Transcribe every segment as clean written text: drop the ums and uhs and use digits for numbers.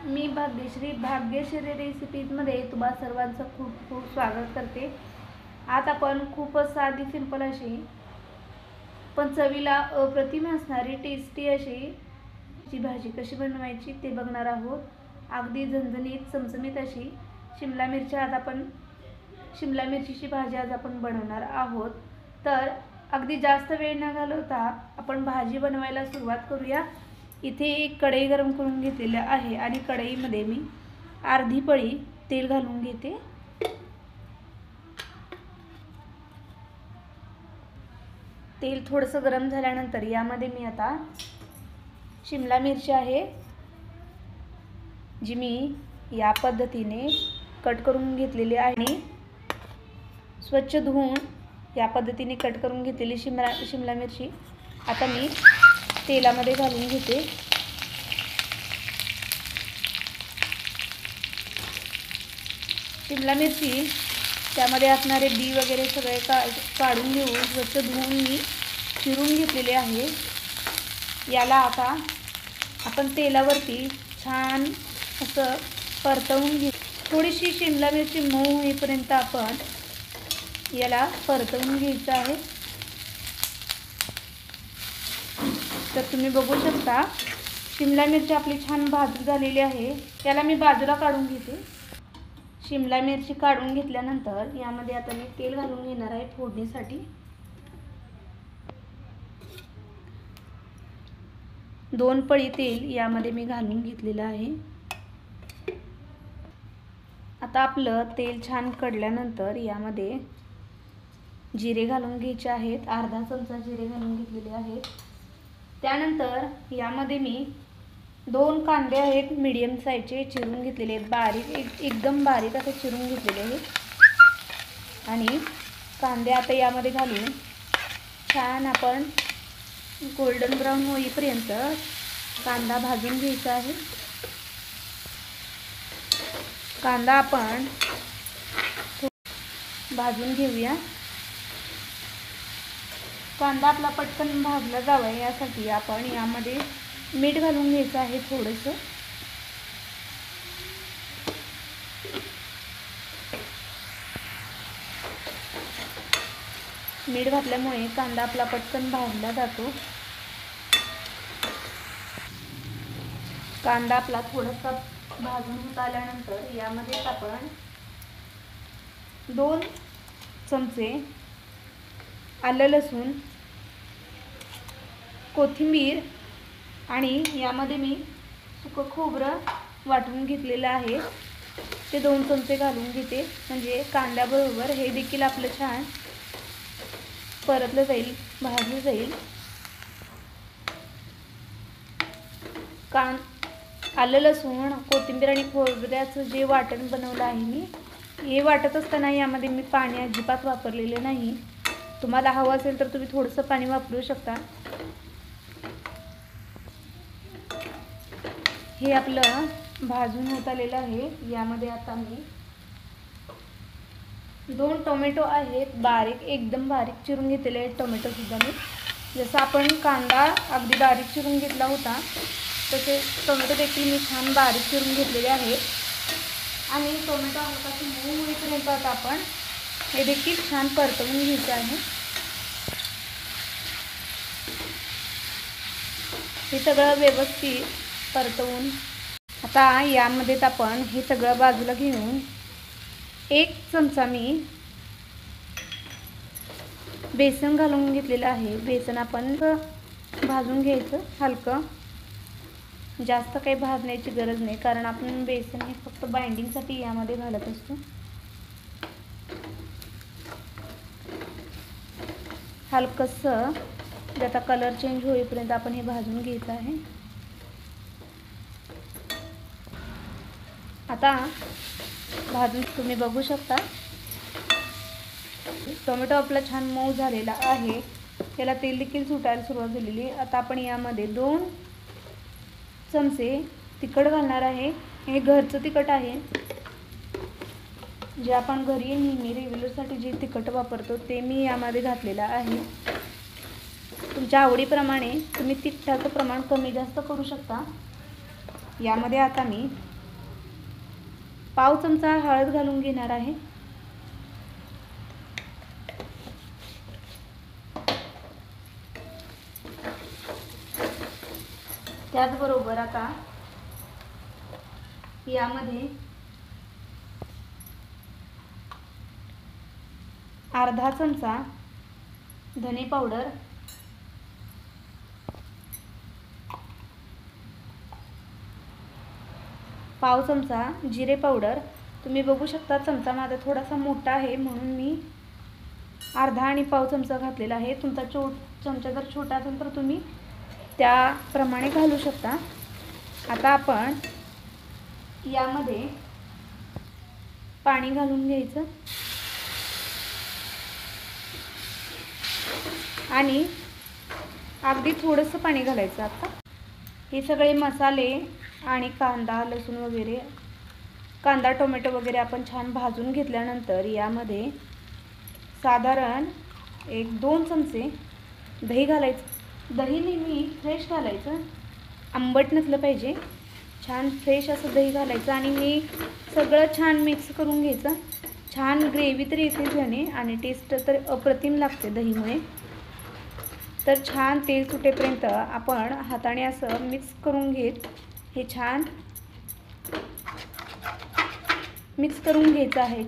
मी भाग्यश्री रेसिपीजमध्ये तुम्हा सर्वांचं खूप खूप स्वागत करते। आज आपण खूप साधी सिंपल अशी पण चवीला अप्रतिम असणारी टेस्टी अशी भाजी कशी बनवायची ते बघणार आहोत। अगदी झणझणीत चमचमीत अशी शिमला मिरचीची भाजी आज आपण बनवणार आहोत। तर अगदी जास्त वेळ न घालवता आपण भाजी बनवायला सुरुवात करूया। इथे एक कढई गरम करून घेतलेली आहे आणि कढईमध्ये मी अर्धी पळी तेल घालून घेते। तेल थोडंसं गरम झाल्यानंतर यामध्ये मी आता शिमला मिरची आहे जी मी या पद्धतीने कट करून घेतलेली आहे। स्वच्छ धुवून या पद्धतीने कट करून घेतलेली शिमला मिरची आता मी तेलामध्ये घालून घेते। शिमला मिरची त्यामध्ये असणारे बी वगैरे सगळे काढून घेऊन स्वच्छ धुवून मी चिरून घेतलेले आहे। याला आता आपण तेलावरती छान असं परतवून घेऊ। थोडीशी शिमला मिरची मऊ होईपर्यंत आपण याला परतवून घ्यायचं आहे। तर तुम्ही बघू शकता शिमला मिरची आपली छान भाजून झालेली आहे। त्याला मी बाजूला काढून घेते। शिमला मिरची काढून घेतल्यानंतर यामध्ये आता मी तेल घालून घेणार आहे फोडणीसाठी। 2 पळी तेल यामध्ये मी घालून घेतलेलं आहे। आता आपलं तेल छान कडल्यानंतर यामध्ये जिरे घालून घ्यायचे आहेत। अर्धा चमचा जिरे घालून घेतलेले आहेत। त्यानंतर यामध्ये मी 2 कांदे आहेत मीडियम साईजचे चिरून घेतलेले आहेत। बारीक एकदम बारीक असे चिरून घेतलेले आहेत आणि कांदे आता यामध्ये घालून छान आपण गोल्डन ब्राउन होईपर्यंत कांदा भाजून घ्यायचा आहे। कांदा आपण भाजून घेऊया। कांदा आपला पटकन भाजला जावा यासाठी आपण यामध्ये मीठ घालून घ्यायचं आहे थोडंसं। मीठ घातल्यामुळे कांदा आपला पटकन भाजला जातो। कांदा आपला थोडासा भाजून होत आल्यानंतर यामध्ये आपण 2 चमचे आलं लसूण, कोथिंबीर आणि यामध्ये मी सुकं खोबरं वाटून घेतलेलं आहे ते 2 चमचे घालून घेते। म्हणजे कांद्याबरोबर हे देखील आपलं छान परतलं जाईल, भाजलं जाईल। आलं लसूण, कोथिंबीर आणि खोबऱ्याचं जे वाटण बनवलं आहे मी, हे वाटत असताना यामध्ये मी पाणी अजिबात वापरलेले नाही। तुम्हाला हवं असेल तर तुम्ही थोडंसं पाणी वापरू शकता। हे आपलं भाजून होत आलेलं आहे। यामध्ये आता मी 2 टोमॅटो आहेत बारीक एकदम बारीक चिरून घेतलेले आहेत। टोमॅटो सुद्धा मी जसं आपण कांदा अगदी बारीक चिरून घेतला होता तसे टोमॅटो देखील मी छान बारीक चिरून घेतलेले आहेत आणि टोमॅटो हलकासे मऊ होईपर्यंत आता आपण हे देखील छान परतवून घ्यायचं आहे। हे सगळं व्यवस्थित परतवून आता यामध्ये आपण हे सगळं बाजूला घेऊन 1 चमचा मी बेसन घालून घेतलेलं आहे। बेसन आपण भाजून घ्यायचं हलकं, जास्त काही भाजण्याची गरज नाही कारण आपण बेसन हे फक्त बाइंडिंगसाठी यामध्ये घालत असतो। हलकंसं त्याचा कलर चेंज होईपर्यंत आपण हे भाजून घ्यायचं आहे। आता भाजून तुम्ही बघू शकता टोमॅटो आपला छान मऊ झालेला आहे। त्याला तेल देखील सुटायला सुरुवात झालेली आहे। आता आपण यामध्ये 2 चमचे तिखट घालणार आहे। हे घरचं तिखट आहे, जे आपण घरी नेहमी रेग्युलरसाठी जे तिखट वापरतो ते मी यामध्ये घातलेलं आहे। तुमच्या आवडीप्रमाणे तुम्ही तिखटाचं प्रमाण कमी जास्त करू शकता। यामध्ये आता मी पाव चमचा हळद घालून घेणार आहे. त्याचबरोबर आता यामध्ये अर्धा चमचा धने पावडर, पाव चमचा जिरे पावडर. तुम्ही बघू शकता चमचा माझा थोडासा मोठा आहे म्हणून मी अर्धा आणि पाव चमचा घातलेला आहे. तुमचा चमचा जर छोटा असेल तर तुम्ही त्याप्रमाणे घालू शकता. आता आपण यामध्ये पाणी घालून घ्यायचं आणि अगदी थोडंसं पाणी घालायचं. आता हे सगळे मसाले आणि कांदा, लसूण वगैरे, कांदा टोमॅटो वगैरे आपण छान भाजून घेतल्यानंतर यामध्ये साधारण 1-2 चमचे दही घालायचं. दही नेहमी फ्रेश घालायचं, आंबट नसलं पाहिजे. छान फ्रेश असं दही घालायचं आणि हे सगळं छान मिक्स करून घ्यायचं. छान ग्रेव्ही तर येते त्याने आणि टेस्ट तर अप्रतिम लागते दहीमुळे. तर छान तेल सुटेपर्यंत आपण हाताने असं मिक्स करून घेत हे छान मिक्स करून घ्यायचं आहे.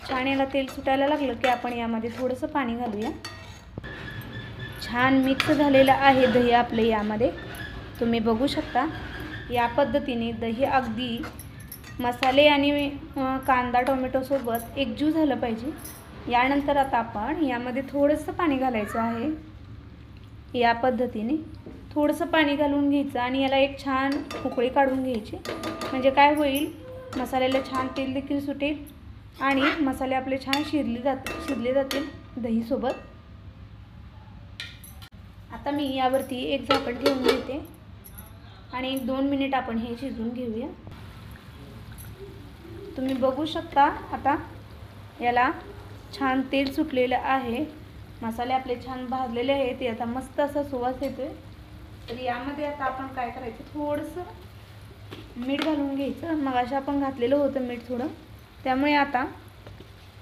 छान याला तेल सुटायला लागलं की आपण यामध्ये थोडंसं पाणी घालूया. छान मिक्स झालेलं आहे दही आपलं यामध्ये. तुम्ही बघू शकता या पद्धतीने दही अगदी मसाले आणि कांदा टोमॅटो सोबत एकजीव झालं पाहिजे. यानंतर आता आपण यामध्ये थोडंसं पाणी घालायचं आहे. या पद्धतीने थोडंसं पाणी घालून घ्यायचं आणि याला एक छान उकळी काढून घ्यायची. म्हणजे काय होईल, मसाल्याला छान तेल देखील सुटेल आणि मसाले आपले छान शिजले जातील दहीसोबत. आता मी यावरती एक झाकण ठेवून घेते आणि 1-2 मिनिट आपण हे शिजवून घेऊया. तुम्ही बघू शकता आता याला छान तेल सुटलेलं आहे. मसाले आपले छान भाजलेले आहेत. आता मस्त असा सुवास येतोय. तर यामध्ये आता आपण काय करायचं, थोडंसं मीठ घालून घ्यायचं. मगाशी आपण घातलेलं होतं मीठ थोडं, त्यामुळे आता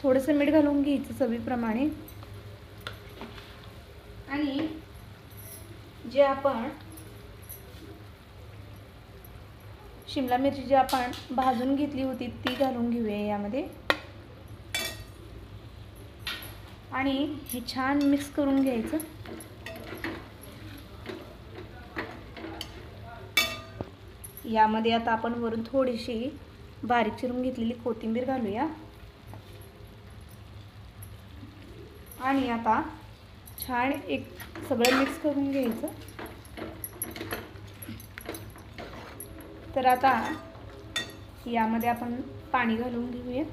थोडंसं मीठ घालून घ्यायचं चवीप्रमाणे. आणि जे आपण शिमला मिरची जी आपण भाजून घेतली होती ती घालून घेऊया यामध्ये आणि हे छान मिक्स करून घ्यायचं. यामध्ये आता आपण वरून थोडीशी बारीक चिरून घेतलेली कोथिंबीर घालूया आणि आता छान एक सगळं मिक्स करून घ्यायचं. तर आता यामध्ये आपण पाणी घालून घेऊया.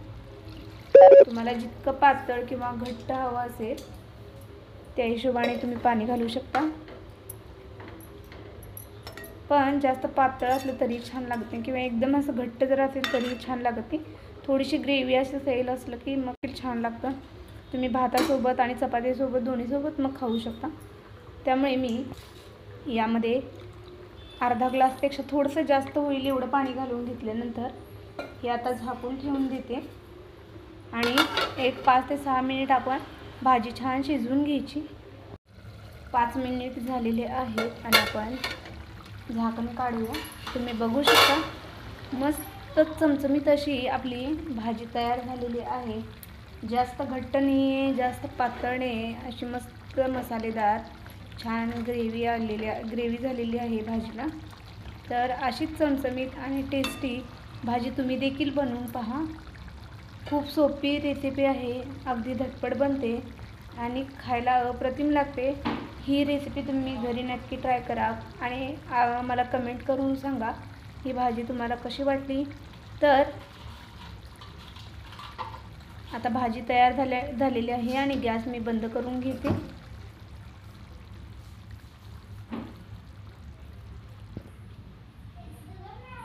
तुम्हाला जितकं पातळ किंवा घट्ट हवं असेल त्या हिशोबाने तुम्ही पाणी घालू शकता. पण जास्त पातळ असलं तरी छान लागते किंवा एकदम असं घट्ट जर असेल तरी छान लागते. थोडीशी ग्रेव्ही असं सैल असलं की मग छान लागतं. तुम्ही भातासोबत आणि चपातीसोबत दोन्हीसोबत मग खाऊ शकता. त्यामुळे मी यामध्ये अर्धा ग्लासपेक्षा थोडंसं जास्त होईल एवढं पाणी घालून घेतल्यानंतर हे आता झाकून ठेवून देते आणि एक 5 ते 6 मिनिट आपण भाजी छान शिजवून घ्यायची. 5 मिनिट झालेले आहेत आणि आपण झाकण काढूया. तुम्ही बघू शकता मस्त चमचमीत अशी आपली भाजी तयार झालेली आहे. जास्त घट्ट नाही आहे, जास्त पातळ नाही आहे, अशी मस्त मसालेदार छान ग्रेव्ही झालेली आहे भाजीला. तर अशीच चमचमीत आणि टेस्टी भाजी तुम्ही देखील बनवून पहा. खूप सोपी रेसिपी आहे, अगदी झटपट बनते आणि खायला अप्रतिम लागते. ही रेसिपी तुम्ही घरी नक्की ट्राय करा आणि मला कमेंट करून सांगा ही भाजी तुम्हाला कशी वाटली. तर आता भाजी तयार झालेली आहे आणि गॅस मी बंद करून घेते.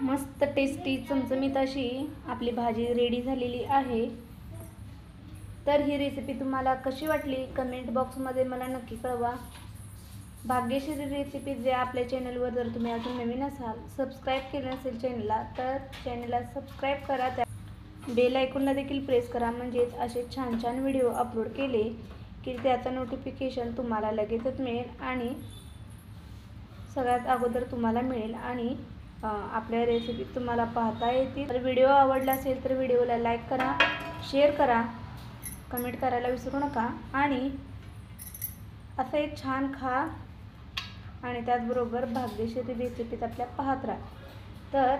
मस्त टेस्टी चमचमीत अशी आपली भाजी रेडी झालेली आहे. तर ही रेसिपी तुम्हाला कशी वाटली कमेंट बॉक्समध्ये मला नक्की कळवा. भाग्यश्री रेसिपी जे आपल्या चॅनलवर जर तुम्ही अजून नवीन असाल, सबस्क्राईब केलं नसेल चॅनलला, तर चॅनलला सबस्क्राईब करा, त्या बेल आयकॉनला देखील प्रेस करा, म्हणजेच असे छान छान व्हिडिओ अपलोड केले की त्याचं नोटिफिकेशन तुम्हाला लगेचच मिळेल आणि सगळ्यात अगोदर तुम्हाला मिळेल आणि आपल्या रेसिपी तुम्हाला पाहता येतील। तर व्हिडिओ आवडला असेल तर व्हिडिओला लाईक करा, शेअर करा, कमेंट करायला विसरू नका आणि असं एक छान खा आणि त्याचबरोबर भाग्यश्री रेसिपीज आपल्या पाहत राहा। तर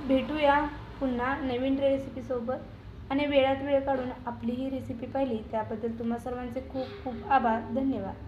भेटूया पुन्हा नवीन रेसिपीसोबत आणि वेळात वेळ काढून आपली ही रेसिपी पाहिली त्याबद्दल तुम्हा सर्वांचे खूप खूप आभार, धन्यवाद।